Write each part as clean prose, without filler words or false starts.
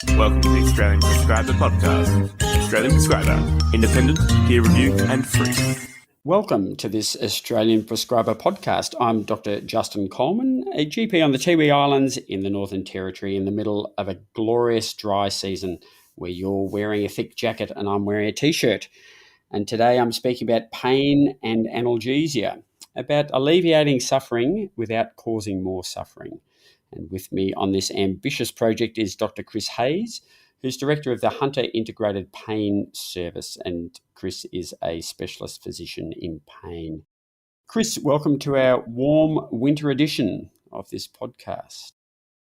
Welcome to the Australian Prescriber Podcast. Australian Prescriber, independent, peer-reviewed and free. Welcome to this Australian Prescriber Podcast. I'm Dr. Justin Coleman, a GP on the Tiwi Islands in the Northern Territory in the middle of a glorious dry season where you're wearing a thick jacket and I'm wearing a t-shirt. And today I'm speaking about pain and analgesia, about alleviating suffering without causing more suffering. And with me on this ambitious project is Dr. Chris Hayes, who's director of the Hunter Integrated Pain Service. And Chris is a specialist physician in pain. Chris, welcome to our warm winter edition of this podcast.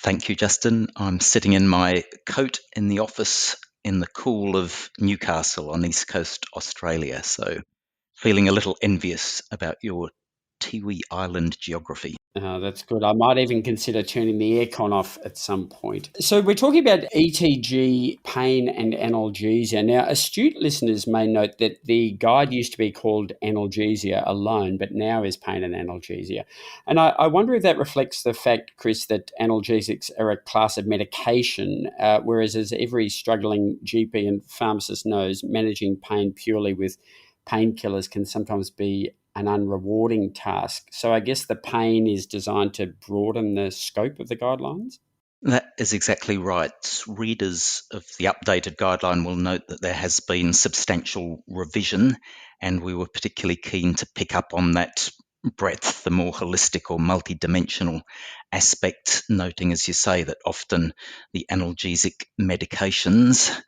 Thank you, Justin. I'm sitting in my coat in the office in the cool of Newcastle on East Coast Australia, so feeling a little envious about your Tiwi Island geography. That's good. I might even consider turning the aircon off at some point. So we're talking about ETG, pain and analgesia. Now, astute listeners may note that the guide used to be called Analgesia alone, but now is pain and analgesia. And I wonder if that reflects the fact, Chris, that analgesics are a class of medication, whereas as every struggling GP and pharmacist knows, managing pain purely with painkillers can sometimes be an unrewarding task. So I guess the pain is designed to broaden the scope of the guidelines? That is exactly right. Readers of the updated guideline will note that there has been substantial revision, and we were particularly keen to pick up on that breadth, the more holistic or multidimensional aspect, noting, as you say, that often the analgesic medications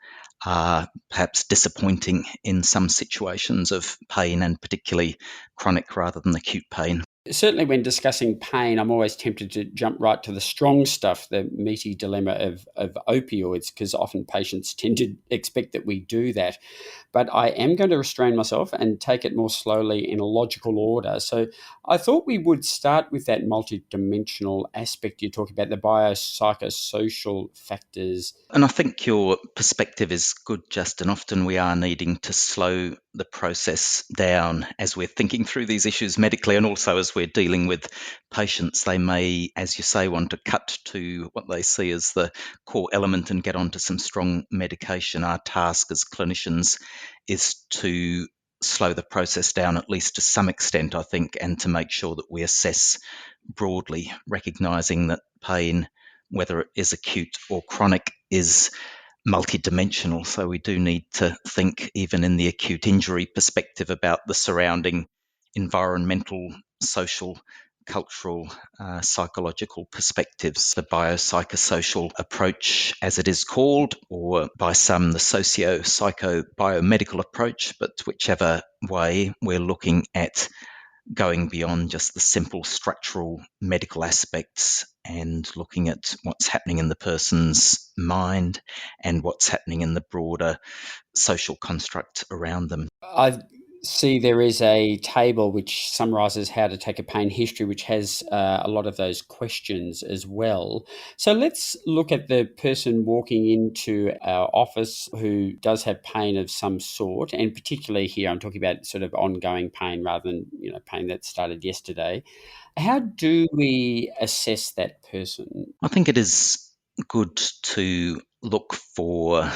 are perhaps disappointing in some situations of pain, and particularly chronic rather than acute pain. Certainly when discussing pain, I'm always tempted to jump right to the strong stuff, the meaty dilemma of opioids, because often patients tend to expect that we do that. But I am going to restrain myself and take it more slowly in a logical order. So I thought we would start with that multidimensional aspect you talk about, the biopsychosocial factors. And I think your perspective is good, Justin. Often we are needing to slow the process down as we're thinking through these issues medically, and also as we're dealing with patients. They may, as you say, want to cut to what they see as the core element and get onto some strong medication. Our task as clinicians is to slow the process down, at least to some extent, I think, and to make sure that we assess broadly, recognising that pain, whether it is acute or chronic, is multidimensional. So we do need to think, even in the acute injury perspective, about the surrounding environmental, social, cultural, psychological perspectives. The biopsychosocial approach, as it is called, or by some the socio-psycho-biomedical approach, but whichever way, we're looking at going beyond just the simple structural medical aspects and looking at what's happening in the person's mind and what's happening in the broader social construct around them. I see there is a table which summarises how to take a pain history, which has a lot of those questions as well. So let's look at the person walking into our office who does have pain of some sort, and particularly here I'm talking about sort of ongoing pain rather than pain that started yesterday. How do we assess that person? I think it is good to look for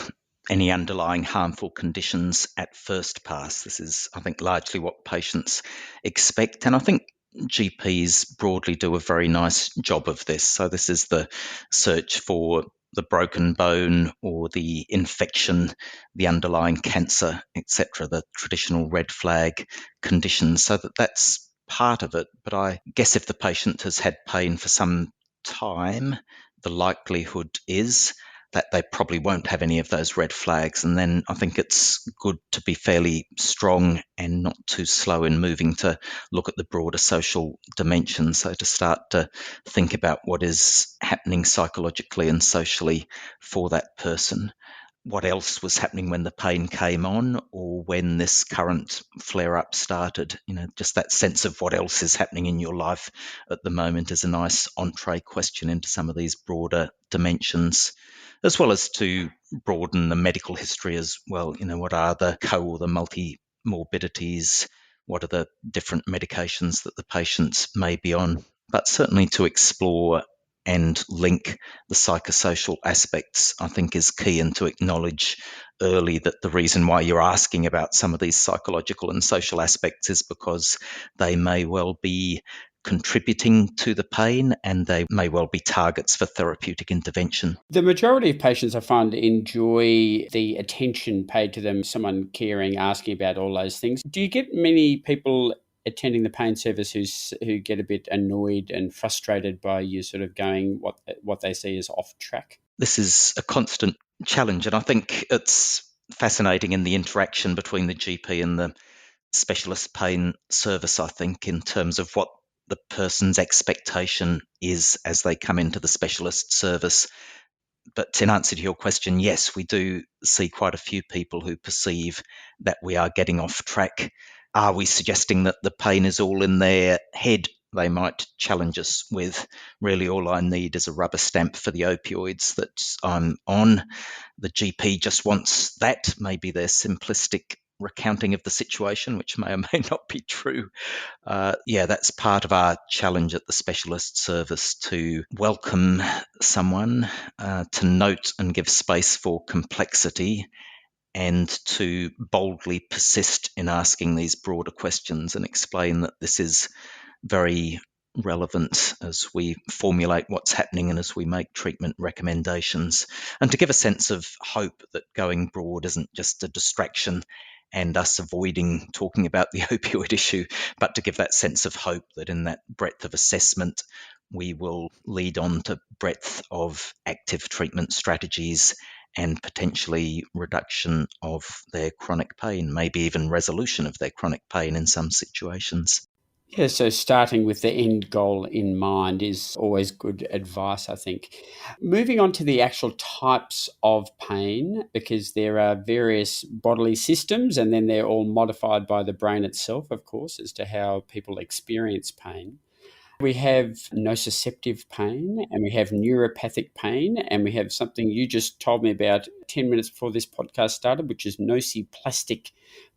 any underlying harmful conditions at first pass. This is, I think, largely what patients expect. And I think GPs broadly do a very nice job of this. So this is the search for the broken bone or the infection, the underlying cancer, etc., the traditional red flag conditions. So that's part of it. But I guess if the patient has had pain for some time, the likelihood is that they probably won't have any of those red flags. And then I think it's good to be fairly strong and not too slow in moving to look at the broader social dimension. So to start to think about what is happening psychologically and socially for that person. What else was happening when the pain came on, or when this current flare-up started? Just that sense of what else is happening in your life at the moment is a nice entree question into some of these broader dimensions, as well as to broaden the medical history as well. What are the or the multi-morbidities? What are the different medications that the patients may be on? But certainly to explore and link the psychosocial aspects, I think, is key, and to acknowledge early that the reason why you're asking about some of these psychological and social aspects is because they may well be contributing to the pain, and they may well be targets for therapeutic intervention. The majority of patients I find enjoy the attention paid to them, someone caring, asking about all those things. Do you get many people attending the pain service who get a bit annoyed and frustrated by you sort of going what they see as off track? This is a constant challenge, and I think it's fascinating in the interaction between the GP and the specialist pain service, I think, in terms of what the person's expectation is as they come into the specialist service. But in answer to your question, yes, we do see quite a few people who perceive that we are getting off track. Are we suggesting that the pain is all in their head? They might challenge us with, really all I need is a rubber stamp for the opioids that I'm on. The GP just wants that, maybe their simplistic recounting of the situation, which may or may not be true. That's part of our challenge at the specialist service, to welcome someone, to note and give space for complexity, and to boldly persist in asking these broader questions and explain that this is very relevant as we formulate what's happening and as we make treatment recommendations, and to give a sense of hope that going broad isn't just a distraction and us avoiding talking about the opioid issue, but to give that sense of hope that in that breadth of assessment, we will lead on to breadth of active treatment strategies and potentially reduction of their chronic pain, maybe even resolution of their chronic pain in some situations. Yeah, so starting with the end goal in mind is always good advice, I think. Moving on to the actual types of pain, because there are various bodily systems and then they're all modified by the brain itself, of course, as to how people experience pain. We have nociceptive pain and we have neuropathic pain, and we have something you just told me about 10 minutes before this podcast started, which is nociplastic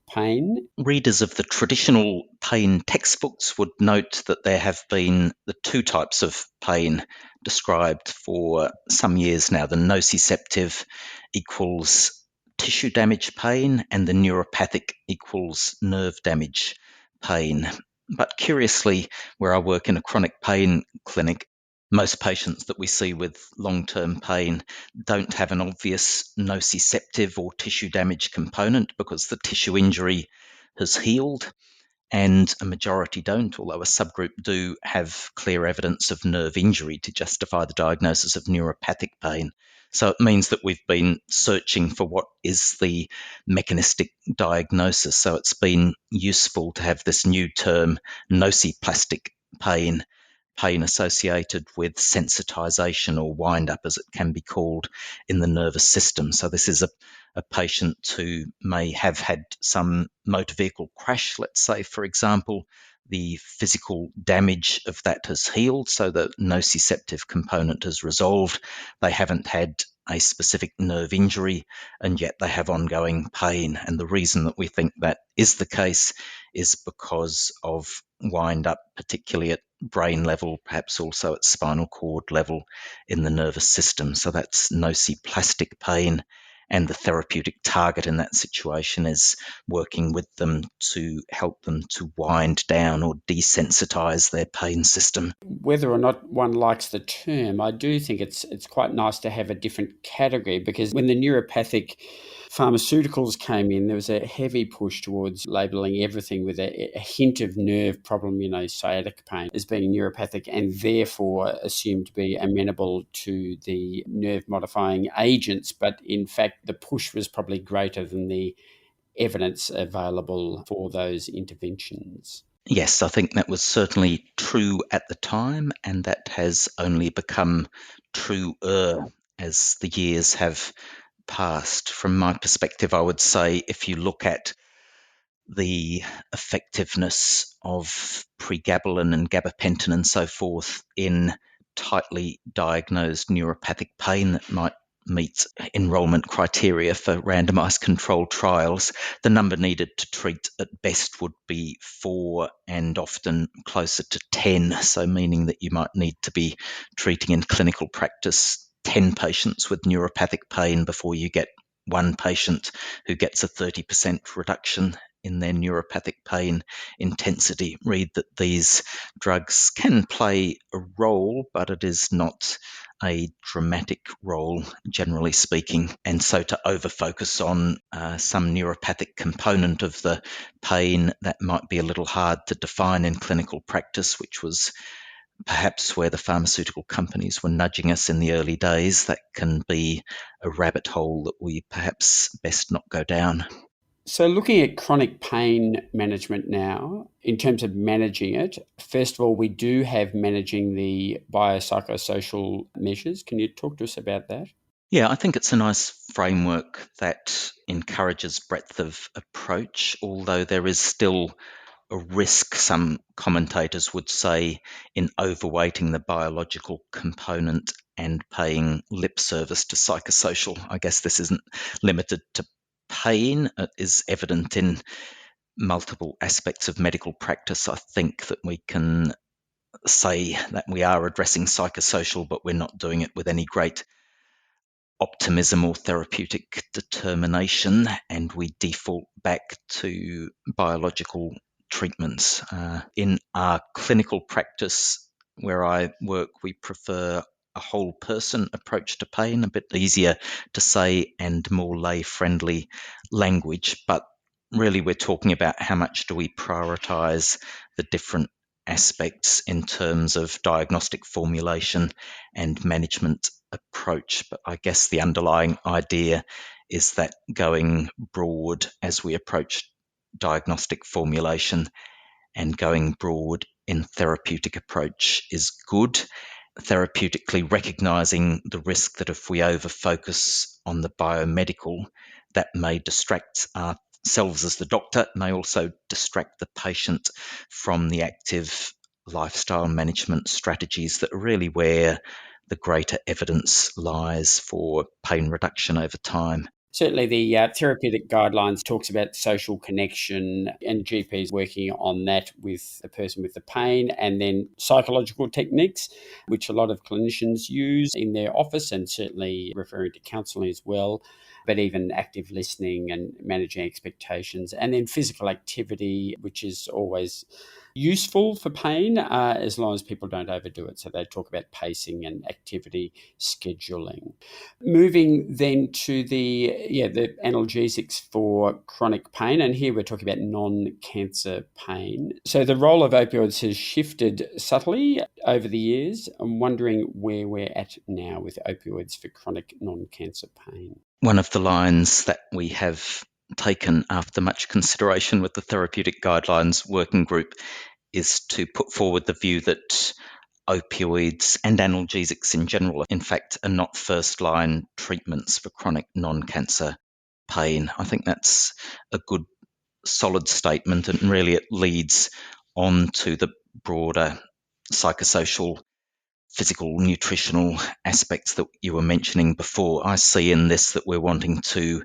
pain. Readers of the traditional pain textbooks would note that there have been the two types of pain described for some years now. The nociceptive equals tissue damage pain, and the neuropathic equals nerve damage pain. But curiously, where I work in a chronic pain clinic, most patients that we see with long-term pain don't have an obvious nociceptive or tissue damage component because the tissue injury has healed, and a majority don't, although a subgroup do have clear evidence of nerve injury to justify the diagnosis of neuropathic pain. So it means that we've been searching for what is the mechanistic diagnosis. So it's been useful to have this new term, nociplastic pain associated with sensitization, or wind up as it can be called, in the nervous system. So this is a patient who may have had some motor vehicle crash, let's say, for example. The physical damage of that has healed, so the nociceptive component has resolved. They haven't had a specific nerve injury, and yet they have ongoing pain. And the reason that we think that is the case is because of wind up, particularly at brain level, perhaps also at spinal cord level in the nervous system. So that's nociplastic pain. And the therapeutic target in that situation is working with them to help them to wind down or desensitize their pain system. Whether or not one likes the term, I do think it's quite nice to have a different category, because when the neuropathic pharmaceuticals came in, there was a heavy push towards labelling everything with a hint of nerve problem, sciatic pain, as being neuropathic and therefore assumed to be amenable to the nerve modifying agents. But in fact, the push was probably greater than the evidence available for those interventions. Yes, I think that was certainly true at the time, and that has only become truer as the years have passed. From my perspective, I would say if you look at the effectiveness of pregabalin and gabapentin and so forth in tightly diagnosed neuropathic pain that might meet enrolment criteria for randomized controlled trials, the number needed to treat at best would be 4 and often closer to 10. So meaning that you might need to be treating in clinical practice 10 patients with neuropathic pain before you get one patient who gets a 30% reduction in their neuropathic pain intensity. Read that these drugs can play a role, but it is not a dramatic role, generally speaking. And so to over-focus on some neuropathic component of the pain, that might be a little hard to define in clinical practice, which was perhaps where the pharmaceutical companies were nudging us in the early days. That can be a rabbit hole that we perhaps best not go down. So looking at chronic pain management now, in terms of managing it, first of all, we do have managing the biopsychosocial measures. Can you talk to us about that? Yeah, I think it's a nice framework that encourages breadth of approach, although there is still a risk, some commentators would say, in overweighting the biological component and paying lip service to psychosocial. I guess this isn't limited to pain. It is evident in multiple aspects of medical practice. I think that we can say that we are addressing psychosocial, but we're not doing it with any great optimism or therapeutic determination, and we default back to biological treatments. In our clinical practice where I work, we prefer a whole person approach to pain, a bit easier to say and more lay-friendly language, but really we're talking about how much do we prioritize the different aspects in terms of diagnostic formulation and management approach. But I guess the underlying idea is that going broad as we approach diagnostic formulation and going broad in therapeutic approach is good. Therapeutically recognizing the risk that if we over focus on the biomedical, that may distract ourselves as the doctor, may also distract the patient from the active lifestyle management strategies that are really where the greater evidence lies for pain reduction over time. Certainly, the therapeutic guidelines talks about social connection and GPs working on that with the person with the pain, and then psychological techniques, which a lot of clinicians use in their office and certainly referring to counselling as well, but even active listening and managing expectations, and then physical activity, which is always useful for pain as long as people don't overdo it. So they talk about pacing and activity scheduling. Moving then to the analgesics for chronic pain, and here we're talking about non-cancer pain. So the role of opioids has shifted subtly over the years. I'm wondering where we're at now with opioids for chronic non-cancer pain. One of the lines that we have taken after much consideration with the Therapeutic Guidelines Working Group is to put forward the view that opioids and analgesics in general, in fact, are not first-line treatments for chronic non-cancer pain. I think that's a good, solid statement, and really it leads on to the broader psychosocial, physical, nutritional aspects that you were mentioning before. I see in this that we're wanting to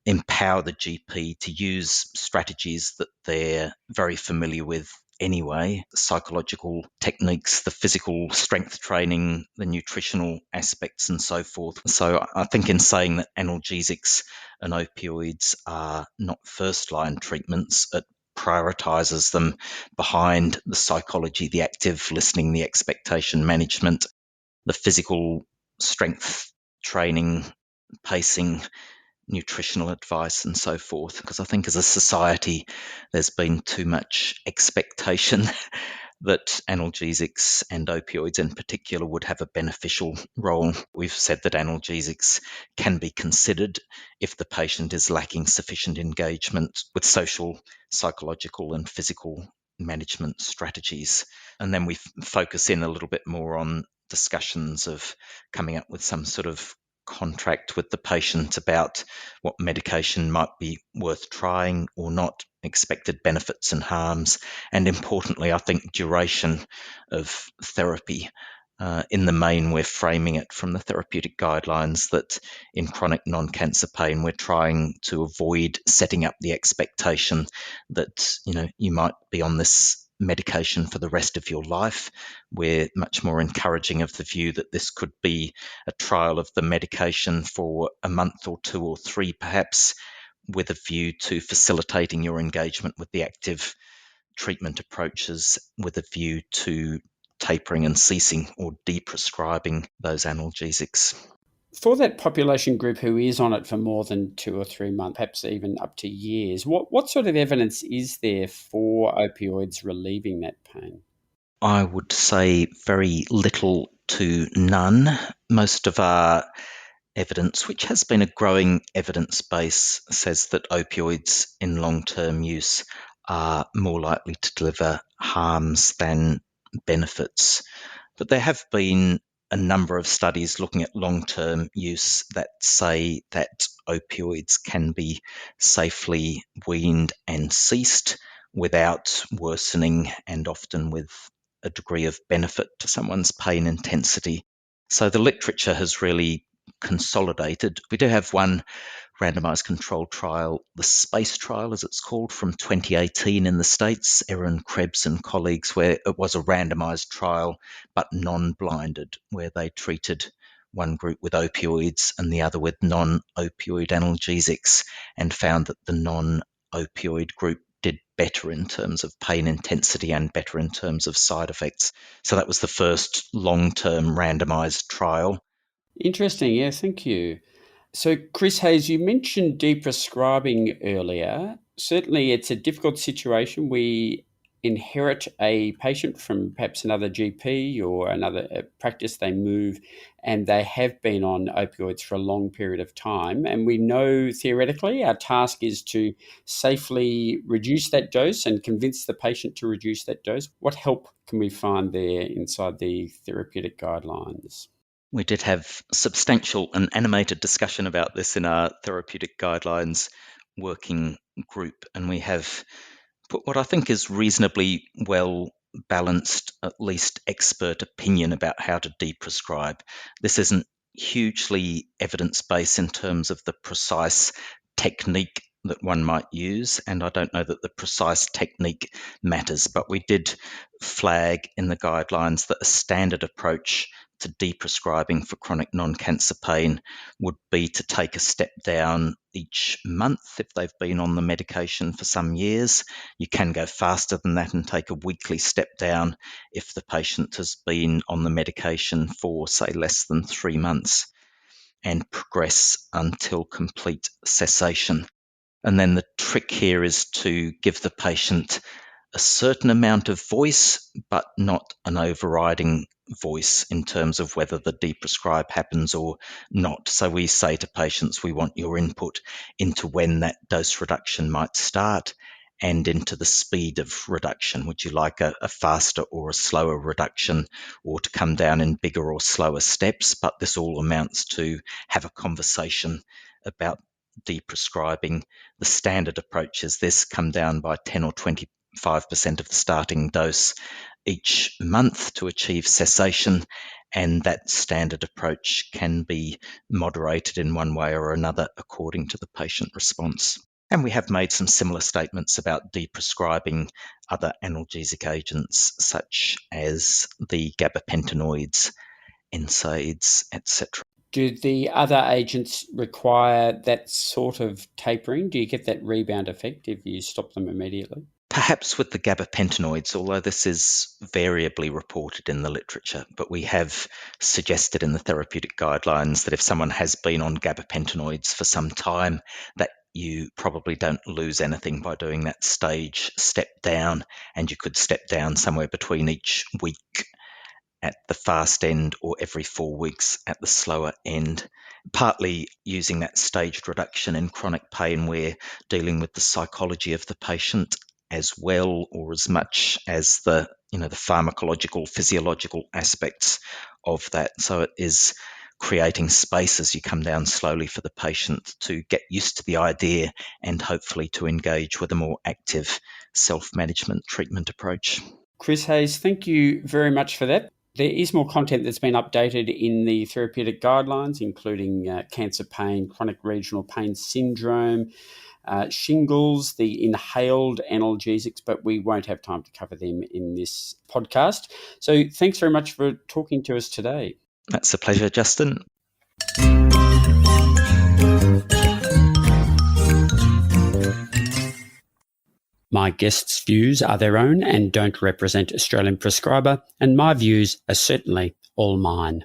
empower the GP to use strategies that they're very familiar with anyway, psychological techniques, the physical strength training, the nutritional aspects and so forth. So I think in saying that analgesics and opioids are not first-line treatments, it prioritizes them behind the psychology, the active listening, the expectation management, the physical strength training, pacing, nutritional advice and so forth, because I think as a society there's been too much expectation that analgesics and opioids in particular would have a beneficial role. We've said that analgesics can be considered if the patient is lacking sufficient engagement with social, psychological and physical management strategies. And then we focus in a little bit more on discussions of coming up with some sort of contract with the patient about what medication might be worth trying or not, expected benefits and harms, and importantly, I think duration of therapy. In the main, we're framing it from the therapeutic guidelines that in chronic non-cancer pain, we're trying to avoid setting up the expectation that, you might be on this medication for the rest of your life. We're much more encouraging of the view that this could be a trial of the medication for a month or 2 or 3, perhaps, with a view to facilitating your engagement with the active treatment approaches with a view to tapering and ceasing or deprescribing those analgesics. For that population group who is on it for more than 2 or 3 months, perhaps even up to years, what sort of evidence is there for opioids relieving that pain? I would say very little to none. Most of our evidence, which has been a growing evidence base, says that opioids in long-term use are more likely to deliver harms than benefits. But there have been a number of studies looking at long-term use that say that opioids can be safely weaned and ceased without worsening and often with a degree of benefit to someone's pain intensity. So the literature has really consolidated. We do have one randomized controlled trial, the SPACE trial, as it's called, from 2018 in the States, Erin Krebs and colleagues, where it was a randomized trial, but non-blinded, where they treated one group with opioids and the other with non-opioid analgesics, and found that the non-opioid group did better in terms of pain intensity and better in terms of side effects. So that was the first long-term randomized trial. Interesting. Yeah, thank you. So, Chris Hayes, you mentioned deprescribing earlier. Certainly, it's a difficult situation. We inherit a patient from perhaps another GP or another practice. They move and they have been on opioids for a long period of time. And we know theoretically our task is to safely reduce that dose and convince the patient to reduce that dose. What help can we find there inside the therapeutic guidelines? We did have substantial and animated discussion about this in our therapeutic guidelines working group, and we have put what I think is reasonably well balanced, at least expert opinion about how to deprescribe. This isn't hugely evidence-based in terms of the precise technique that one might use, and I don't know that the precise technique matters, but we did flag in the guidelines that a standard approach to deprescribing for chronic non-cancer pain would be to take a step down each month if they've been on the medication for some years. You can go faster than that and take a weekly step down if the patient has been on the medication for, say, less than 3 months, and progress until complete cessation. And then the trick here is to give the patient a certain amount of voice, but not an overriding voice in terms of whether the deprescribe happens or not. So we say to patients, we want your input into when that dose reduction might start and into the speed of reduction. Would you like a faster or a slower reduction, or to come down in bigger or slower steps? But this all amounts to have a conversation about deprescribing. The standard approach is this: come down by 10 or 25% of the starting dose each month to achieve cessation, and that standard approach can be moderated in one way or another according to the patient response. And we have made some similar statements about deprescribing other analgesic agents such as the gabapentinoids, NSAIDs, etc. Do the other agents require that sort of tapering? Do you get that rebound effect if you stop them immediately? Perhaps with the gabapentinoids, although this is variably reported in the literature, but we have suggested in the therapeutic guidelines that if someone has been on gabapentinoids for some time, that you probably don't lose anything by doing that stage step down, and you could step down somewhere between each week at the fast end or every 4 weeks at the slower end. Partly using that staged reduction in chronic pain, we're dealing with the psychology of the patient as well, or as much as the pharmacological, physiological aspects of that. So it is creating space as you come down slowly for the patient to get used to the idea and hopefully to engage with a more active self-management treatment approach. Chris Hayes, thank you very much for that. There is more content that's been updated in the therapeutic guidelines, including cancer pain, chronic regional pain syndrome, shingles, the inhaled analgesics, but we won't have time to cover them in this podcast. So thanks very much for talking to us today. That's a pleasure, Justin. My guests' views are their own and don't represent Australian Prescriber, and my views are certainly all mine.